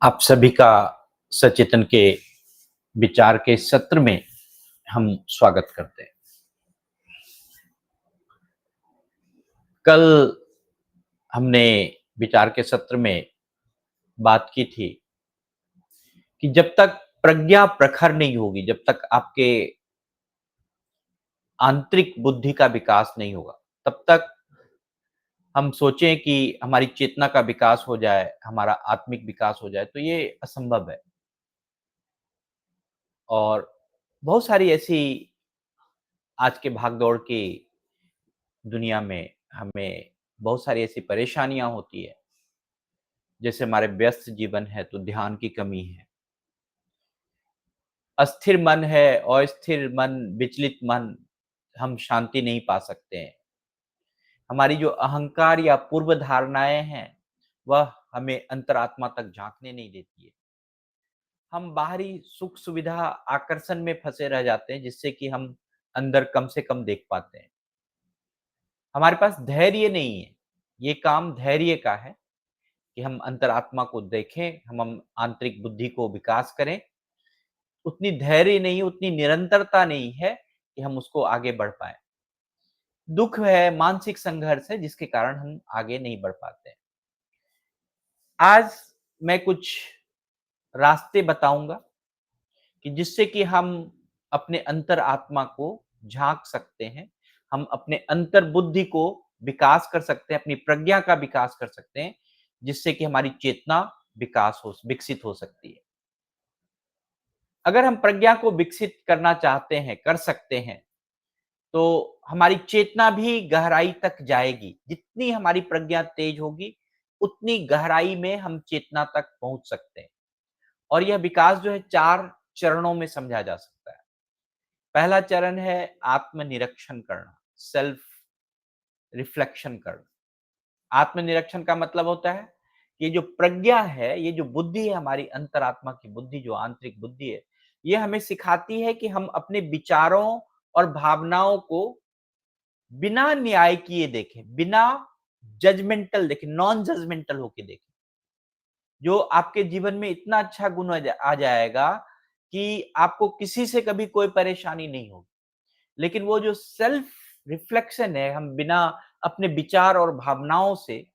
आप सभी का सचेतन के विचार के सत्र में हम स्वागत करते हैं। कल हमने विचार के सत्र में बात की थी कि जब तक प्रज्ञा प्रखर नहीं होगी, जब तक आपके आंतरिक बुद्धि का विकास नहीं होगा, तब तक हम सोचें कि हमारी चेतना का विकास हो जाए, हमारा आत्मिक विकास हो जाए, तो ये असंभव है। और बहुत सारी ऐसी आज के भाग-दौड़ की दुनिया में हमें बहुत सारी ऐसी परेशानियाँ होती है। जैसे हमारे व्यस्त जीवन है तो ध्यान की कमी है। अस्थिर मन है, अस्थिर मन, विचलित मन, हम शांति नहीं पा सकते हैं। हमारी जो अहंकार या पूर्व धारणाएँ हैं, वह हमें अंतरात्मा तक झाँकने नहीं देती है। हम बाहरी सुख-सुविधा, आकर्षण में फँसे रह जाते हैं जिससे कि हम अंदर कम से कम देख पाते हैं। हमारे पास धैर्य नहीं है। ये काम धैर्य का है कि हम अंतरात्मा को देखें, हम आंतरिक बुद्धि को विकास करें। उतनी धैर्य नहीं, उतनी निरंतरता नहीं है कि हम उसको आगे बढ़ पाएँ। दुःख है, मानसिक संघर्ष है जिसके कारण हम आगे नहीं बढ़ पाते हैं। आज मैं कुछ रास्ते बताऊँगा कि जिससे कि हम अपने अंतरात्मा को झाँक सकते हैं। हम अपने अंतर्बुद्धि को विकास कर सकते हैं, अपनी प्रज्ञा का विकास कर सकते हैं, जिससे कि हमारी चेतना विकसित हो सकती है। अगर हम प्रज्ञा को विकसित करना चाहते हैं, कर सकते हैं, तो हमारी चेतना भी गहराई तक जाएगी। जितनी हमारी प्रज्ञा तेज होगी, उतनी गहराई में हम चेतना तक पहुँच सकते हैं। और यह विकास जो है 4 चरणों में समझा जा सकता है। पहला चरण है आत्मनिरीक्षण करना, सेल्फ रिफ्लेक्शन करना। आत्मनिरीक्षण का मतलब होता है, ये जो प्रज्ञा है, ये जो बुद्धि है, हमारी अंतरात्मा की बुद्धि, जो आंतरिक बुद्धि है, ये हमें सिखाती है कि हम अपने विचारों और भावनाओं को बिना न्याय किए देखें, बिना जजमेंटल देखें, नॉन जजमेंटल होके देखें। जो आपके जीवन में इतना अच्छा गुण आ जाएगा कि आपको किसी से कभी कोई परेशानी नहीं होगी। लेकिन वो जो सेल्फ रिफ्लेक्शन है, हम बिना अपने विचार और भावनाओं से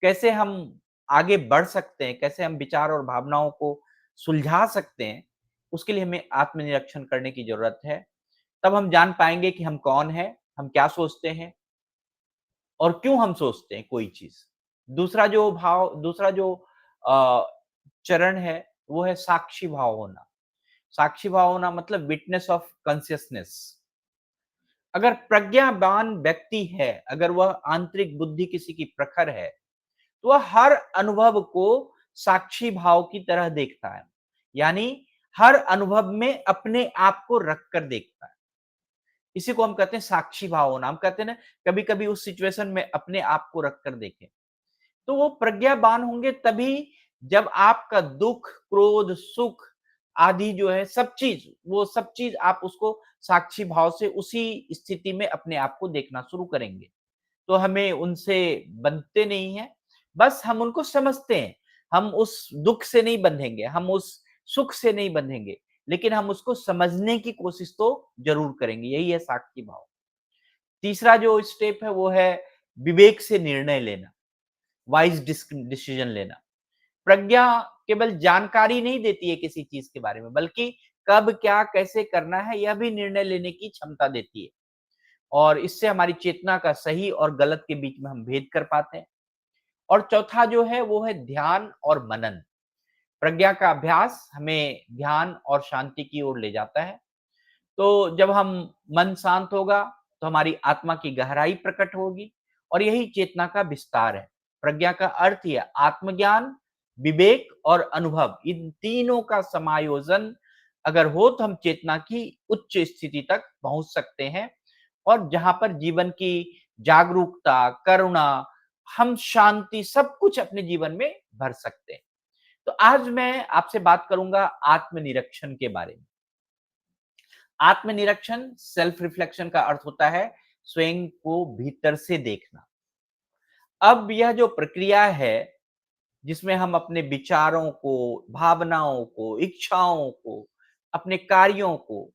कैसे हम आगे बढ़ सकते हैं, कैसे हम विचार और भावनाओं को सुलझा सकते हैं, उसके लिए हमें आत्मनिरीक्षण करने की ज़रूरत है। तब हम जान पाएँगे कि हम कौन हैं, हम क्या सोचते हैं और क्यों हम सोचते हैं कोई चीज़। दूसरा जो अ, चरण है, वो है साक्षी भाव होना। साक्षी भाव होना मतलब विटनेस ऑफ कॉन्शियसनेस। अगर प्रज्ञावान व्यक्ति है, अगर वह आंतरिक बुद्धि किसी की प्रखर है, तो वह हर अनुभव को साक्षी भाव की तरह देखता है। यानी हर अनुभव में अपने आप को रखकर देखता है। इसी को हम कहते हैं साक्षी भाव होना। हम कहते हैं ना, कभी-कभी उस सिचुएशन में अपने आप को रखकर देखें। तो वो प्रज्ञावान होंगे तभी जब आपका दुःख, क्रोध, सुख आदि जो है सब चीज़, वो सब चीज़ आप उसको साक्षी भाव से उसी स्थिति में अपने आप को देखना शुरू करेंगे। तो हमें उनसे बंधते नहीं हैं, बस हम उनको समझते हैं। हम उस दुःख से नहीं बंधेंगे, हम उस सुख से नहीं बंधेंगे, लेकिन हम उसको समझने की कोशिश तो ज़रूर करेंगे, यही है साक्षी भाव। तीसरा जो स्टेप है वो है विवेक से निर्णय लेना, वाइज़ डिसीजन लेना। प्रज्ञा केवल जानकारी नहीं देती है किसी चीज़ के बारे में, बल्कि कब, क्या, कैसे करना है, यह भी निर्णय लेने की क्षमता देती है। और इससे हमारी चेतना का सही और गलत के बीच में हम भेद कर पाते हैं। और चौथा जो है वो है ध्यान और मनन। प्रज्ञा का अभ्यास हमें ध्यान और शांति की ओर ले जाता है। तो जब हम मन शांत होगा, तो हमारी आत्मा की गहराई प्रकट होगी और यही चेतना का विस्तार है। प्रज्ञा का अर्थ ही है आत्मज्ञान, विवेक और अनुभव। इन तीनों का समायोजन अगर हो तो हम चेतना की उच्च स्थिति तक पहुँच सकते हैं और जहाँ पर जीवन की जागरूकता, करुणा, हम शांति सब कुछ अपने जीवन में भर सकते हैं। तो आज मैं आपसे बात करूँगा आत्मनिरीक्षण के बारे में। आत्मनिरीक्षण, सेल्फ रिफ्लेक्शन का अर्थ होता है स्वयं को भीतर से देखना। अब यह जो प्रक्रिया है, जिसमें हम अपने विचारों को, भावनाओं को, इच्छाओं को, अपने कार्यों को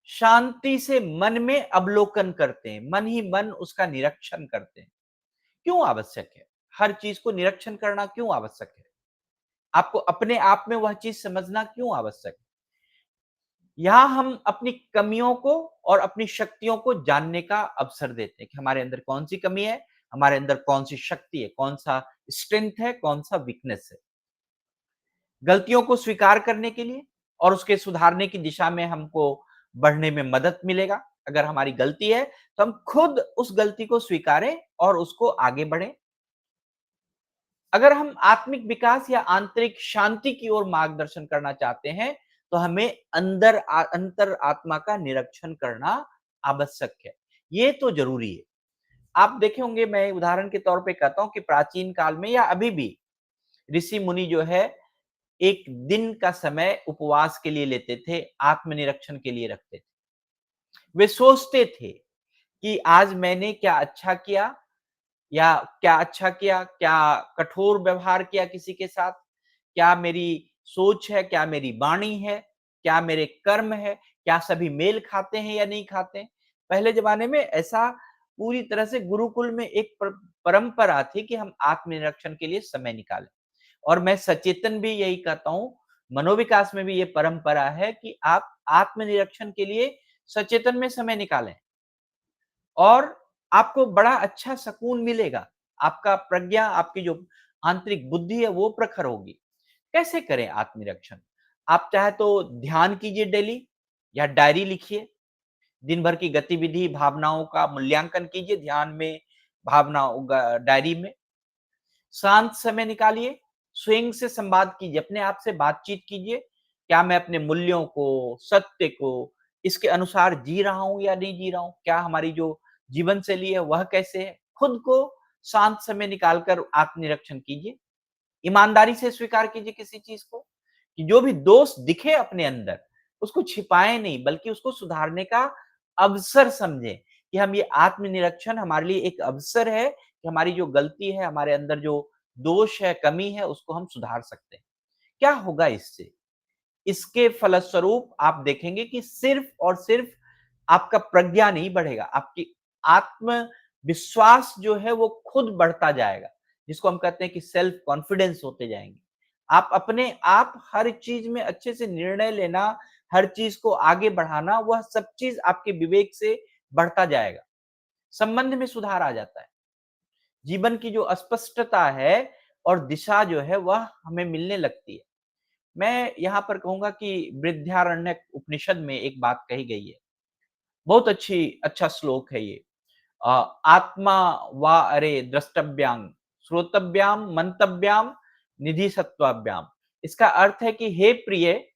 शांति से मन में अवलोकन करते हैं, मन ही मन उसका निरीक्षण करते हैं। क्यों आवश्यक है? हर चीज़ को निरीक्षण करना क्यों आवश्यक है? आपको अपने आप में वह चीज़ समझना क्यों आवश्यक है? यहाँ हम अपनी कमियों को और अपनी शक्तियों को जानने का अवसर देते हैं कि हमारे अंदर कौन-सी कमी है, हमारे अंदर कौन-सी शक्ति है, कौन-सा स्ट्रेंथ है, कौन-सा वीकनेस है। गलतियों को स्वीकार करने के लिए और उसके सुधारने की दिशा में हमको बढ़ने में मदद मिलेगा। अगर हमारी गलती है, तो हम खुद उस गलती को स्वीकारें और उसको आगे बढ़ें। अगर हम आत्मिक विकास या आंतरिक शांति की ओर मार्गदर्शन करना चाहते हैं, तो हमें अंतर आत्मा का निरीक्षण करना आवश्यक है। ये तो ज़रूरी है। आप देखे होंगे, मैं उदाहरण के तौर पे कहता हूँ कि प्राचीन काल में या अभी भी ऋषि-मुनि जो है, एक दिन का समय उपवास के लिए लेते थे, आत्मनिरीक्षण के लिए रखते थे। वे सोचते थे कि आज मैंने क्या अच्छा किया या क्या अच्छा किया, क्या कठोर व्यवहार किया किसी के साथ, क्या मेरी सोच है, क्या मेरी वाणी है, क्या मेरे कर्म है, क्या सभी मेल खाते हैं या नहीं खाते हैं। पहले ज़माने में ऐसा पूरी तरह से गुरुकुल में एक परंपरा थी कि हम आत्मनिरीक्षण के लिए समय निकालें। और मैं सचेतन भी यही कहता हूँ, मनोविकास में भी ये परंपरा है कि आप आत्मनिरीक्षण के लिए सचेतन में समय निकालें और आपको बड़ा अच्छा सकून मिलेगा। आपका प्रज्ञा, आपकी जो आंतरिक बुद्धि है वो प्रखर होगी। कैसे करें आत्मनिरीक्षण? आप चाहे तो ध्यान कीजिए डेली या डायरी लिखिए। दिन भर की गतिविधि, भावनाओं का मूल्यांकन कीजिए ध्यान में, भावनाओं डायरी में। शांत समय निकालिए, स्वयं से संवाद कीजिए, अपने आप से बातचीत कीजिए। क्या मैं अपने मूल्यों को, सत्य को, इसके अनुसार जी रहा हूँ या नहीं जी रहा हूँ? क्या हमारी जो जीवन शैली है वह कैसे है? खुद को शांत समय निकाल कर आत्मनिरीक्षण कीजिए। ईमानदारी से स्वीकार कीजिए किसी चीज़ को, कि जो भी दोष दिखे अपने अंदर, उसको छिपाएँ नहीं, बल्कि उसको सुधारने का अवसर समझें, कि हम ये आत्मनिरीक्षण हमारे लिए एक अवसर है कि हमारी जो गलती है, हमारे अंदर जो दोष है, कमी है, उसको हम सुधार सकते हैं। क्या होगा इससे? इसके फलस्वरूप आप देखेंगे कि सिर्फ़ और सिर्फ़ आपका प्रज्ञा नहीं बढ़ेगा, आपकी आत्मविश्वास जो है वो खुद बढ़ता जाएगा, जिसको हम कहते हैं कि सेल्फ कॉन्फिडेंस होते जाएँगे। आप अपने आप हर चीज़ में अच्छे से निर्णय लेना, हर चीज़ को आगे बढ़ाना, वह सब चीज़ आपके विवेक से बढ़ता जाएगा। संबंध में सुधार आ जाता है। जीवन की जो अस्पष्टता है और दिशा जो है वह हमें मिलने लगती है। मैं यहाँ पर कहूँगा कि बृहदारण्यक उपनिषद में एक बात कही गई है। बहुत अच्छा श्लोक है ये। अ, आत्मा वा अरे द्रष्टव्याम, श्रोतव्याम, मंतव्याम, निधि सत्वाभ्याम। इसका अर्थ है कि हे प्रिय,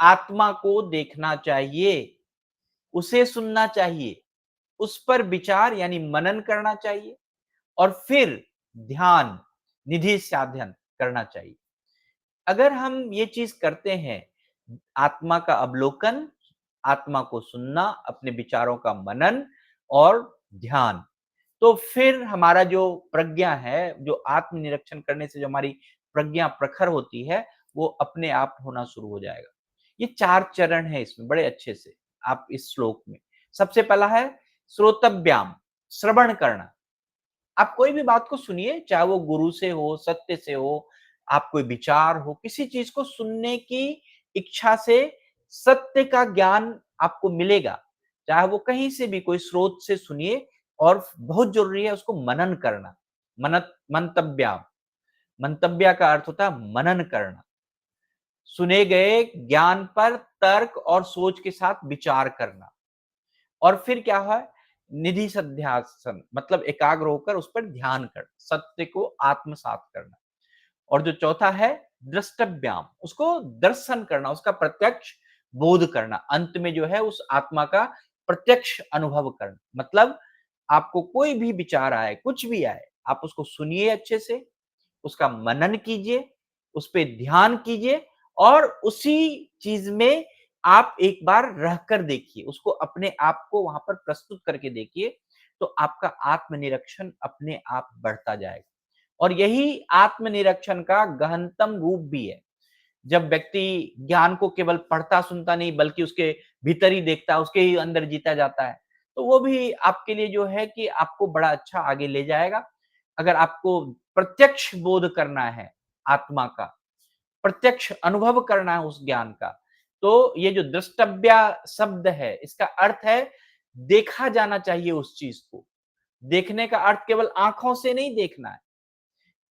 आत्मा को देखना चाहिए, उसे सुनना चाहिए, उस पर विचार यानी मनन करना चाहिए और फिर ध्यान, निधि साधन करना चाहिए। अगर हम ये चीज़ करते हैं, आत्मा का अवलोकन, आत्मा को सुनना, अपने विचारों का मनन और ध्यान, तो फिर हमारा जो प्रज्ञा है, जो आत्मनिरीक्षण करने से जो हमारी प्रज्ञा प्रखर होती है, वो अपने आप होना शुरू हो जाएगा। ये 4 चरण हैं इसमें बड़े अच्छे से, आप इस श्लोक में। सबसे पहला है श्रोतव्याम, श्रवण करना। आप कोई भी बात को सुनिए, चाहे वो गुरु से हो, सत्य से हो, आप कोई विचार हो, किसी चीज़ को सुनने की इच्छा से सत्य का ज्ञान आपको मिलेगा। चाहे वो कहीं से भी कोई स्रोत से सुनिए और बहुत ज़रूरी है उसको मनन करना। मंतव्या, मंतव्या का अर्थ होता है मनन करना। सुने गए ज्ञान पर तर्क और सोच के साथ विचार करना। और फिर क्या है, निधि सध्यासन मतलब एकाग्र होकर उस पर ध्यान करना, सत्य को आत्मसात करना। और जो चौथा है द्रष्टव्याम, उसको दर्शन करना, उसका प्रत्यक्ष बोध करना। अंत में जो है उस आत्मा का प्रत्यक्ष अनुभव करना। मतलब आपको कोई भी विचार आए, कुछ भी आए, आप उसको सुनिए अच्छे से, उसका मनन कीजिए, उस पे ध्यान कीजिए और उसी चीज़ में आप एक बार रहकर देखिए, उसको अपने आप को वहाँ पर प्रस्तुत करके देखिए, तो आपका आत्मनिरीक्षण अपने आप बढ़ता जाएगा। और यही आत्मनिरीक्षण का गहनतम रूप भी है। जब व्यक्ति ज्ञान को केवल पढ़ता सुनता नहीं बल्कि उसके भीतर ही देखता है, उसके ही अंदर जीता जाता है, तो वो भी आपके लिए जो है कि आपको बड़ा अच्छा आगे ले जाएगा। अगर आपको प्रत्यक्ष बोध करना है आत्मा का, प्रत्यक्ष अनुभव करना है उस ज्ञान का, तो ये जो द्रष्टव्या शब्द है, इसका अर्थ है देखा जाना चाहिए उस चीज को। देखने का अर्थ केवल आंखों से नहीं देखना है,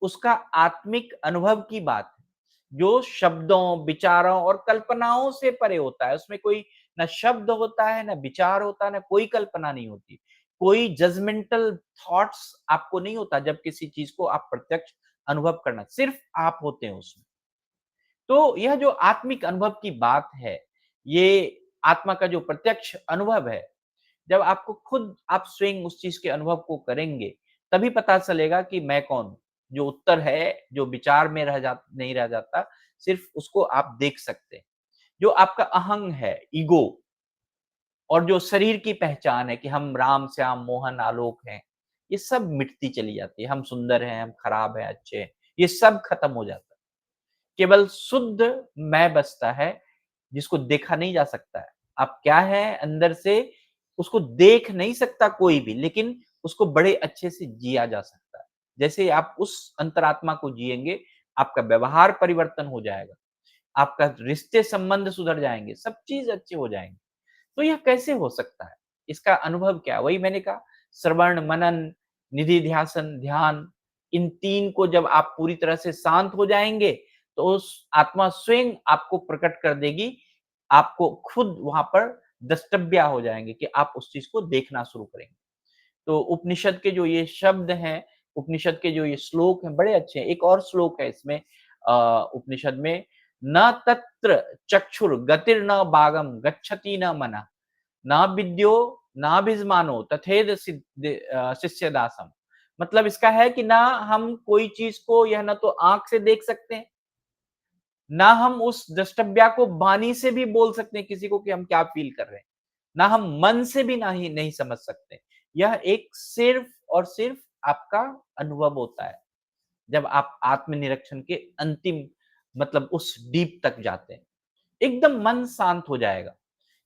उसका आत्मिक अनुभव की बात है, जो शब्दों, विचारों और कल्पनाओं से परे होता है। उसमें कोई ना शब्द होता है, ना विचार होता है, ना कोई कल्पना नहीं होती। कोई जजमेंटल थॉट्स आपको नहीं होता जब किसी चीज को आप प्रत्यक्ष अनुभव करना, सिर्फ आप होते हैं उसमें। तो यह जो आत्मिक अनुभव की बात है, ये आत्मा का जो प्रत्यक्ष अनुभव है, जब आपको खुद आप स्वयं उस चीज़ के अनुभव को करेंगे, तभी पता चलेगा कि मैं कौन हूँ? जो उत्तर है, जो विचार में नहीं रह जाता, सिर्फ़ उसको आप देख सकते हैं। जो आपका अहंग है, ईगो और जो शरीर की पहचान है कि हम राम, श्याम, मोहन, आलोक हैं, ये सब मिटती चली जाती है। हम सुंदर हैं, हम खराब हैं, अच्छे हैं, ये सब खत्म हो जाता है। केवल शुद्ध मैं बचता है, जिसको देखा नहीं जा सकता है। आप क्या हैं अंदर से, उसको देख नहीं सकता कोई भी, लेकिन उसको बड़े अच्छे से जिया जा सकता है। जैसे आप उस अंतरात्मा को जिएँगे, आपका व्यवहार परिवर्तन हो जाएगा, आपका रिश्ते संबंध सुधर जाएँगे, सब चीज़ अच्छे हो जाएँगे। तो यह कैसे हो सकता है? इसका अनुभव क्या है? वही मैंने कहा श्रवण, मनन, निधिध्यासन, ध्यान, इन 3 को जब आप पूरी तरह से शांत हो जाएँगे, तो उस आत्मा स्वयं आपको प्रकट कर देगी। आपको खुद वहाँ पर द्रष्टव्या हो जाएँगे कि आप उस चीज़ को देखना शुरू करेंगे। तो उपनिषद के जो ये शब्द हैं, उपनिषद के जो ये श्लोक हैं, बड़े अच्छे हैं। एक और श्लोक है इसमें उपनिषद में, "न तत्र चक्षुर गतिर्न बागम गच्छति न मनः, न विद्यो नाभिस्मानो तथेद शिष्य दासम।" मतलब इसका है कि ना हम कोई चीज़ को यह ना तो आँख से देख सकते हैं, ना हम उस द्रष्टव्या को वाणी से भी बोल सकते हैं किसी को कि हम क्या फ़ील कर रहे हैं। ना हम मन से भी नहीं समझ सकते। यह एक सिर्फ़ और सिर्फ़ आपका अनुभव होता है, जब आप आत्मनिरीक्षण के अंतिम मतलब उस डीप तक जाते हैं। एकदम मन शांत हो जाएगा,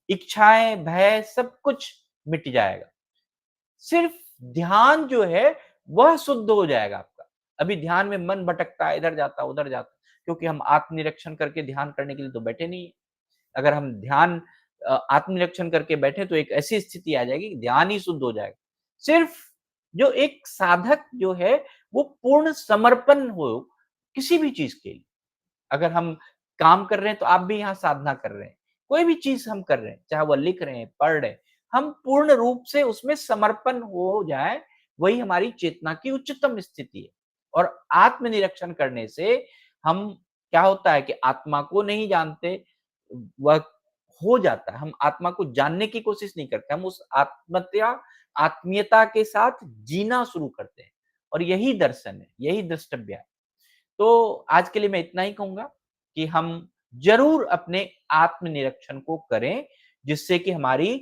इच्छाएँ, भय सब कुछ मिट जाएगा। सिर्फ़ ध्यान जो है वह शुद्ध हो जाएगा आपका। अभी ध्यान में मन भटकता है, इधर जाता, उधर जाता, क्योंकि हम आत्मनिरीक्षण करके ध्यान करने के लिए तो बैठे नहीं हैं। अगर हम ध्यान आत्मनिरीक्षण करके बैठे तो एक ऐसी स्थिति आ जाएगी कि ध्यान ही शुद्ध हो जाएगा। सिर्फ जो एक साधक जो है वो पूर्ण समर्पण हो किसी भी चीज़ के लिए। अगर हम काम कर रहे हैं तो आप भी यहाँ साधना कर रहे हैं। कोई भी चीज़ हम कर रहे हैं, चाहे वह लिख रहे हैं, पढ़ रहे हैं, हम पूर्ण रूप से उसमें समर्पण हो जाएँ, वही हमारी चेतना की उच्चतम स्थिति है। और आत्मनिरीक्षण करने से हम क्या होता है कि आत्मा को नहीं जानते, वह हो जाता है। हम आत्मा को जानने की कोशिश नहीं करते, हम उस आत्मीयता के साथ जीना शुरू करते हैं और यही दर्शन है, यही द्रष्टव्य है। तो आज के लिए मैं इतना ही कहूँगा कि हम ज़रूर अपने आत्मनिरीक्षण को करें, जिससे कि हमारी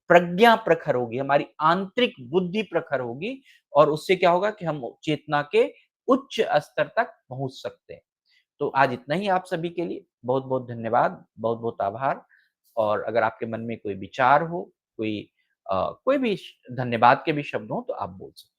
प्रज्ञा प्रखर होगी, हमारी आंतरिक बुद्धि प्रखर होगी और उससे क्या होगा कि हम चेतना के उच्च स्तर तक पहुँच सकते हैं। तो आज इतना ही आप सभी के लिए बहुत-बहुत धन्यवाद, बहुत-बहुत आभार और अगर आपके मन में कोई विचार हो, कोई कोई भी श धन्यवाद के भी शब्द हों, तो आप बोल सकते हैं।